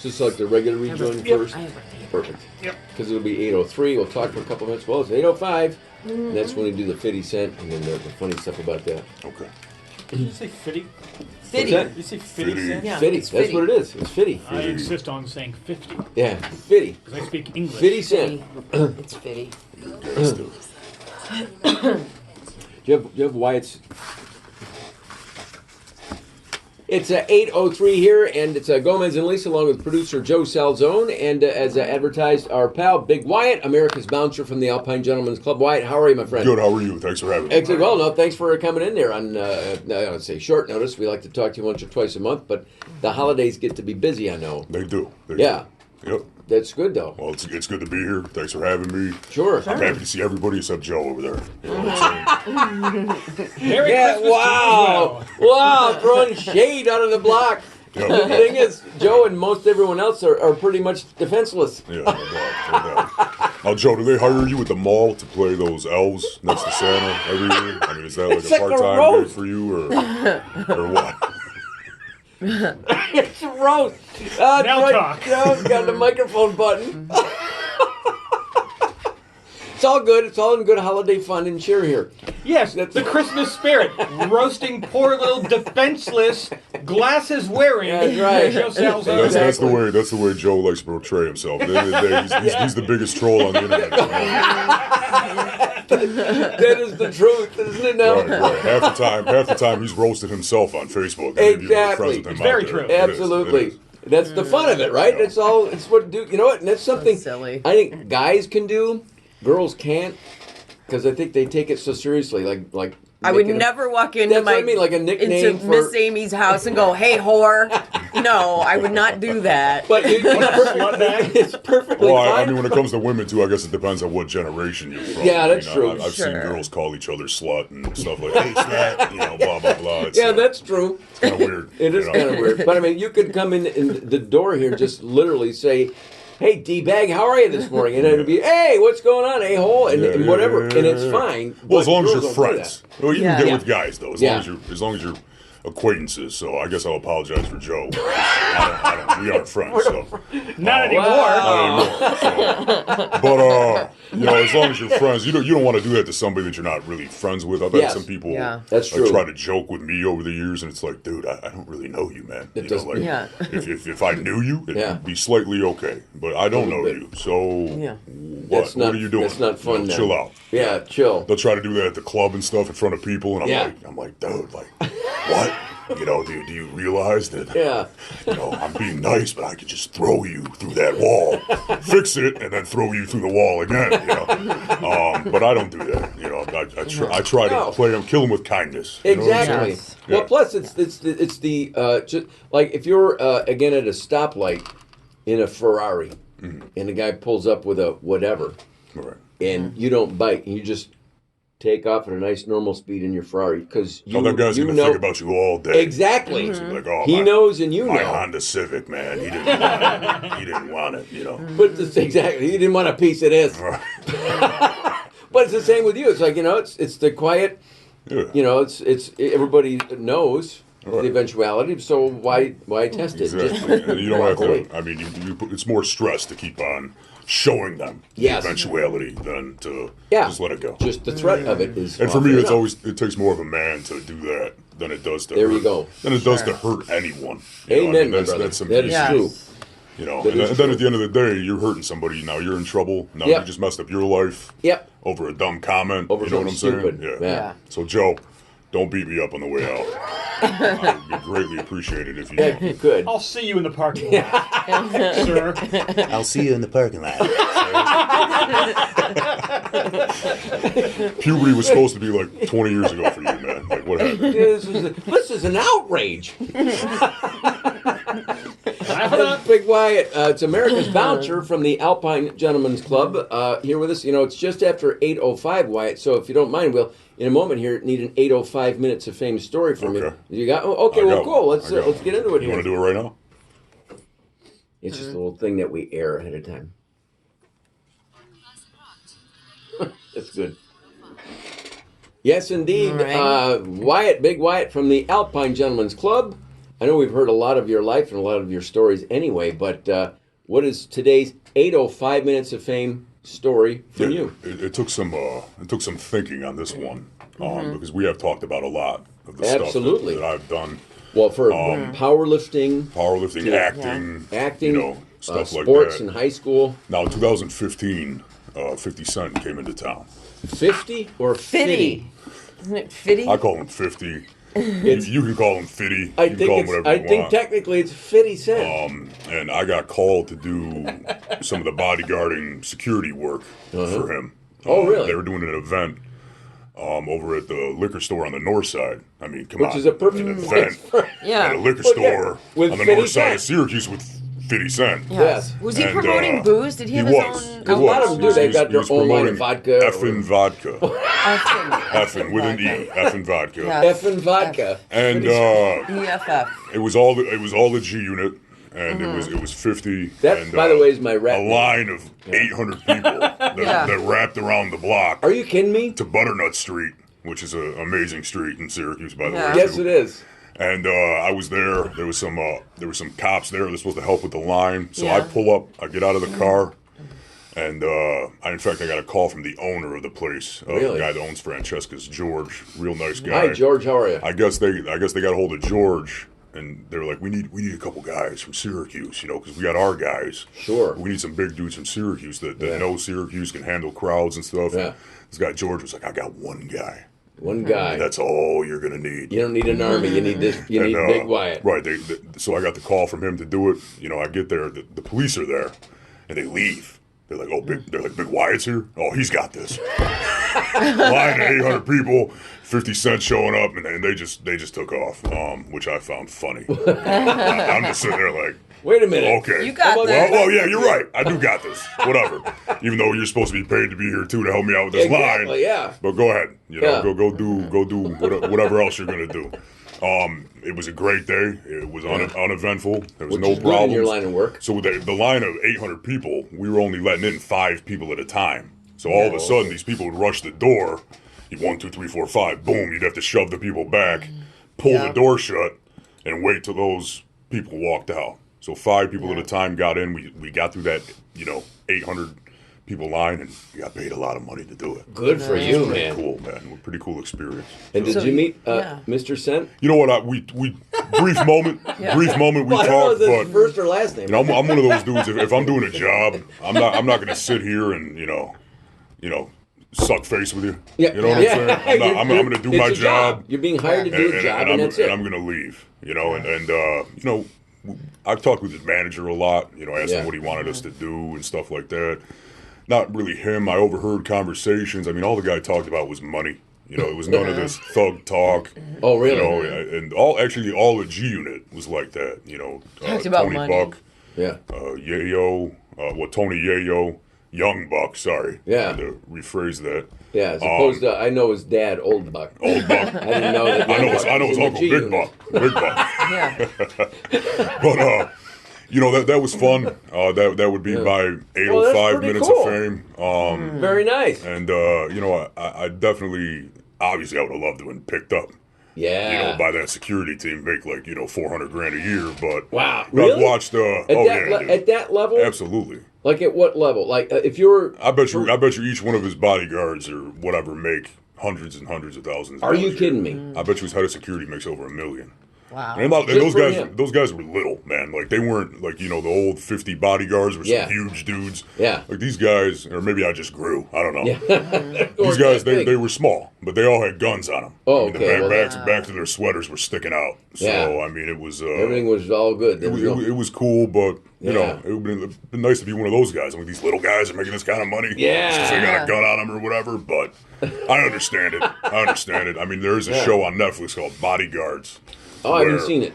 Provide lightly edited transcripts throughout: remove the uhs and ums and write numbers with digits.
So select the regular rejoin first. I have a Perfect. Yep. Because it'll be 8:03. We'll talk for a couple minutes. Well, it's 8:05. And that's when we do the 50 cent and then the funny stuff about that. Okay. Did you say fitty? What's that? Did you say Fitty. fitty cent? Yeah. Fitty. it's That's fitty. what it is. It's 50. I insist on saying 50 Yeah, 50. because I speak English. 50 cent. Fitty. It's fitty. Let's do it. Do you have Wyatt's? It's 8:03 here, and it's Gomez and Lisa along with producer Joe Salzone, and as advertised, our pal Big Wyatt, America's bouncer from the Alpine Gentlemen's Club. Wyatt, how are you, my friend? Good. How are you? Thanks for having me. Excellent. Well, no, thanks for coming in there on, I don't say short notice. We like to talk to you once or twice a month, but the holidays get to be busy, I know. They do. They Yeah. do. Yep. That's good, though. Well, it's good to be here. Thanks for having me. Sure. I'm happy to see everybody except Joe over there. You know what I'm saying? Merry Yeah, Christmas wow. to you as well. Wow, throwing shade out of the block. Yeah. The thing is, Joe and most everyone else are pretty much defenseless. Yeah, no doubt, no doubt. Now, Joe, do they hire you at the mall to play those elves next to Santa every year? I mean, is that like It's a like a part-time roast. gig for you, or what? It's a roast. Now Troy, talk. Joe's got the microphone button. It's all good. It's all in good holiday fun and cheer here. Yes, the Christmas spirit. Roasting poor little defenseless, glasses wearing. That's right. Joe Salzone. That's the way Joe likes to portray himself. At the end of the day, he's the biggest troll on the internet. That is the truth, isn't it now? Right. Half the time, he's roasted himself on Facebook. Any of you that are friends with him Exactly. out Very there. true. It is, Absolutely. it is. That's the fun of it, right? Yeah. It's all. It's what do you know what? And that's something silly. I think guys can do, girls can't, because I think they take it so seriously. Like I would making a- never walk into That's my what I mean, like a nickname into for- Miss Amy's house and go, "Hey, whore." No, I would not do that. But it's perfectly Well, I fine. mean, when it comes to women too, I guess it depends on what generation you're from. Yeah, that's I mean, true. I've seen Sure. girls call each other slut and stuff like, "Hey, slut," blah blah blah. It's, Yeah, that's true. kind of weird. It is kind of weird. But I mean, you could come in the door here and just literally say, "Hey, D-bag, how are you this morning?" And it'd be, "Hey, what's going on, a-hole?" And whatever. And it's fine. Well, as but long as girls you're don't do friends. Well, you Yeah. can get Yeah. with guys though, Yeah. as long as you're acquaintances. So I guess I'll apologize for Joe. We aren't friends. So. Not anymore. Wow. But as long as you're friends, you don't want to do that to somebody that you're not really friends with. I've had Yes. some people Yeah. That's like, true. try to joke with me over the years, and it's like, dude, I don't really know you, man. It You know, doesn't- like, Yeah. if I knew you, it Yeah. would be slightly okay, but I don't know bit. you. So Yeah. That's what not- are you doing? that's not fun You know, then. chill out. Yeah, chill. They'll try to do that at the club and stuff in front of people, and Yeah. I'm like, dude, like, what? Do you realize that? Yeah. I'm being nice, but I could just throw you through that wall, fix it, and then throw you through the wall again. But I don't do that. I try No. to play him, kill him with kindness. You know what I'm saying? Exactly. Yes. Well, Yeah. plus it's the just like if you're again at a stoplight in a Ferrari, and the guy pulls up with a whatever, All right. and you don't bite, and you just take off at a nice normal speed in your Ferrari because you Oh, that guy's you gonna know think about you all day. exactly. He's like, oh, He knows and you my know. Honda Civic, man. He didn't want it. He didn't want it. But it's exactly, he didn't want a piece of this. But it's the same with you. It's like it's the quiet. Yeah. It's everybody knows Right. the eventuality. So why test it? Exactly. And you don't have walk away. to. I mean, it's more stress to keep on showing them Yes. the eventuality than to Yeah. just let it go. Just the threat of it is. And for often me, it's enough. it takes more of a man to do that than it does to There hurt. you go. Than it does to hurt anyone. Amen, my brother. some That is easy- true. And That is then true. at the end of the day, you're hurting somebody. Now you're in trouble. Now Yep. you just messed up your life Yep. over a dumb comment. Over you know what I'm something saying? stupid. Yeah. Yeah. So Joe, don't beat me up on the way out. I would be greatly appreciated if you. Yeah, you could. I'll see you in the parking lot, sir. I'll see you in the parking lot. Puberty was supposed to be like 20 years ago for you, man. Like what happened? This is an outrage. Laugh it up. Big Wyatt, it's America's bouncer from the Alpine Gentlemen's Club here with us. It's just after 8:05, Wyatt. So if you don't mind, we'll in a moment here need an 8:05 minutes of fame story from you. Okay. You got? Oh, okay, I well, got cool. one. Let's I got let's one. get into it. You here. want to do it right now? It's just a little thing that we air ahead of time. That's good. Yes, indeed. All right. Wyatt, Big Wyatt from the Alpine Gentlemen's Club. I know we've heard a lot of your life and a lot of your stories anyway, but what is today's 805 Minutes of Fame story from you? It took some thinking on this one because we have talked about a lot of the Absolutely. stuff that I've done. Well, for powerlifting, Powerlifting, acting, acting, stuff like sports that. in high school. Now, in 2015, 50 Cent came into town. 50 or Fitty. Isn't it Fitty? I call him 50. It's- You can call him 50. I You can call him think whatever you want. technically it's 50 Cent. And I got called to do some of the bodyguarding security work for him. Oh, really? They were doing an event over at the liquor store on the north side. I mean, come Which on. is a perfect an place event Yeah. at a liquor Well, yeah, store with on the 50 north side of Cent. Syracuse with 50 Cent. Yes. Was he And, promoting booze? Did he have he his was. own? He A lot of them do. was. They've He got was their own line of promoting vodka. or- Effin' vodka. Effin Effin' with an E. Effin' vodka. Yeah. Effin' vodka. And EFF. it was all the G unit, and it was 50. That, and, by the way, is my rap a name. line of 800 people that wrapped around the block Are you kidding me? to Butternut Street, which is an amazing street in Syracuse, by the Yeah. way. Yes, it is. And I was there. There was some cops there. They're supposed to help with the line. So Yeah. I pull up. I get out of the car, and in fact, I got a call from the owner of the place, Really? the guy that owns Francesca's, George. Real nice guy. Hi, George. How are you? I guess they got a hold of George, and they were like, we need a couple guys from Syracuse, because we got our guys. Sure. We need some big dudes from Syracuse that Yeah. know Syracuse, can handle crowds and stuff. Yeah. This guy George was like, I got one guy. One guy. That's all you're gonna need. You don't need an army. You need this. You need And, Big Wyatt. Right. So I got the call from him to do it. I get there. The police are there, and they leave. They're like, Big Wyatt's here. Oh, he's got this. Line of 800 people, 50 Cent showing up, and they just took off, which I found funny. I'm just sitting there like, Wait a minute. okay. You got Well, this. Well, yeah, you're right. I do got this. Whatever. Even though you're supposed to be paid to be here too to help me out with this Exactly, line. yeah. But go ahead. Yeah. Go do whatever else you're gonna do. It was a great day. It was uneventful. There was Which no is good in problems. your line of work. So the line of 800 people, we were only letting in 5 people at a time. So all of a sudden, these people would rush the door. You 1, 2, 3, 4, 5. Boom! You'd have to shove the people back, pull the door shut, and wait till those people walked out. So 5 people at a time got in. We got through that 800 people line, and we got paid a lot of money to do it. Good for you, Pretty man. cool, man. Pretty cool experience. And did So- you meet yeah. Mr. Cent? You know what? We brief moment we Well, I don't know talked, if that's but his first or last name. I'm one of those dudes. If I'm doing a job, I'm not going to sit here and suck face with you. Yeah. You know what I'm saying? I'm going to do It's my a job. You're being hired to do a job, and that's it. I'm going to leave. And I've talked with his manager a lot. Asked Yeah. him what he wanted us to do and stuff like that. Not really him. I overheard conversations. I mean, all the guy talked about was money. It was none of this thug talk. Oh, really? And all the G Unit was like that. Talked about Tony money. Buck, Yeah. Yayo, Tony Yayo, Young Buck. Sorry, Yeah. I had to rephrase that. Yeah, as opposed to, I know his dad, Old Buck. Old Buck. I didn't know that. I know his was in the uncle, G Big unit. Buck. Big Buck. Yeah. But that was fun. That would be my 805 pretty minutes cool. of fame. Very nice. And I definitely, obviously, I would have loved to have been picked up. Yeah. By that security team, make like $400,000 a year. But Wow, I've really? watched. At Dude. at that level? Absolutely. Like at what level? Like if you're... I bet you each one of his bodyguards or whatever make hundreds and hundreds of thousands. Of Are you dollars a kidding year. me? I bet you his head of security makes over $1 million. Wow. And Just those for guys, him. those guys were little, man. Like they weren't like the old 50 bodyguards were some Yeah. huge dudes. Yeah. Like these guys, or maybe I just grew. I don't know. Yeah. These guys, they were small, but they all had guns on them. Oh, I mean, okay, The well, backs of their sweaters were sticking out. So Yeah. I mean, it was Everything was all good. There was no- it was cool, but Yeah. it would have been nice to be one of those guys. I mean, these little guys are making this kind of money. Yeah. Just 'cause they got a gun on them or whatever. But I understand it. I mean, there is a show on Netflix called Bodyguards. Oh, I haven't where seen it.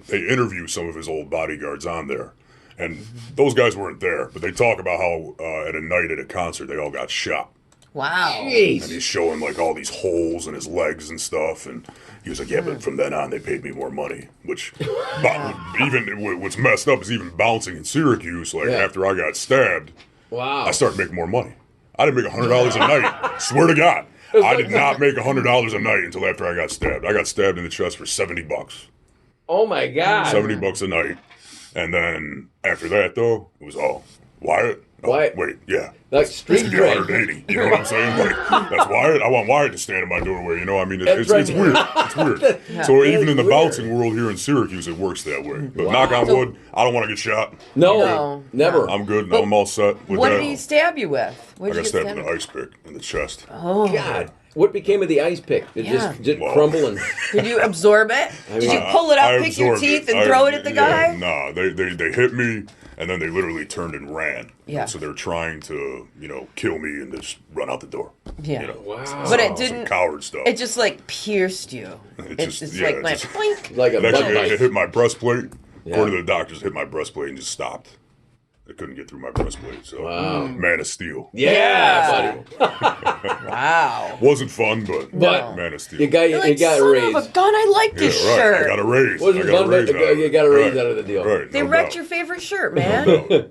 They interview some of his old bodyguards on there, and those guys weren't there. But they talk about how at a night at a concert they all got shot. Wow. And Jeez. he's showing like all these holes in his legs and stuff, and he was like, "Yeah, but from then on, they paid me more money." Which, even what's messed up is even bouncing in Syracuse. Like Yeah. after I got stabbed, Wow. I started making more money. I didn't make $100 a night. Swear to God, I did not make $100 a night until after I got stabbed. I got stabbed in the chest for $70. Oh my God. $70 a night. And then after that, though, it was all Wyatt. Oh, Wyatt. Wait, yeah. Like street It's cred. 180. You know what I'm saying? Like, that's Wyatt. I want Wyatt to stand in my doorway. You know, I mean, it's right. weird. It's weird. So even in the weird. bouncing world here in Syracuse, it works that way. But knock on wood, I don't want to get shot. No, never. I'm good. I'm all set with What that. did he stab you with? What I did got you stabbed get with an ice pick in the chest. Oh, God. What became of the ice pick? Did it Yeah. just Well. crumble and did you absorb it? Did you mean, pull it I up, pick your absorbed teeth, it. and throw it at the guy? Nah, they hit me, and then they literally turned and ran. Yeah. So they're trying to, kill me and just run out the door. Yeah. You know, Wow. But it some didn't. coward stuff. It just like pierced you. It's just- just yeah, like it went just- boink. like a It bug actually bite? it hit my breastplate. Yeah. According to the doctors, it hit my breastplate and just stopped. It couldn't get through my breastplate. So, Man of Steel. Yeah, buddy. Wow. Wasn't fun, but But Man of Steel. you got You're you like, got a son raise. of a gun, I like yeah, this right. shirt. I got a raise. Wasn't I got fun, a but raise out of you it. got a raise Right. out of the deal. Right. They no wrecked doubt. your favorite shirt, man.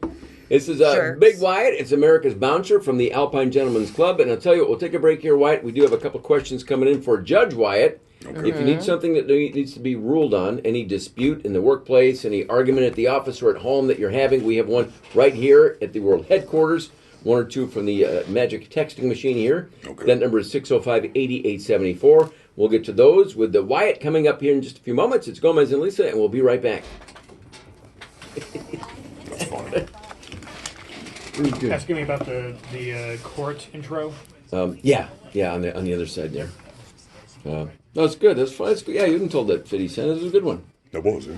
This is Shirts. Big Wyatt. It's America's Bouncer from the Alpine Gentlemen's Club. And I'll tell you what, we'll take a break here, Wyatt. We do have a couple questions coming in for Judge Wyatt. Okay. If you need something that needs to be ruled on, any dispute in the workplace, any argument at the office or at home that you're having, we have one right here at the World Headquarters. One or two from the magic texting machine here. Okay. That number is 605-8874. We'll get to those with the Wyatt coming up here in just a few moments. It's Gomez and Lisa, and we'll be right back. That's funny. Asking me about the court intro. Yeah, on the other side there. No, it's good. That's fine. It's good. Yeah, you even told that 50 Cent. It was a good one. That was, yeah.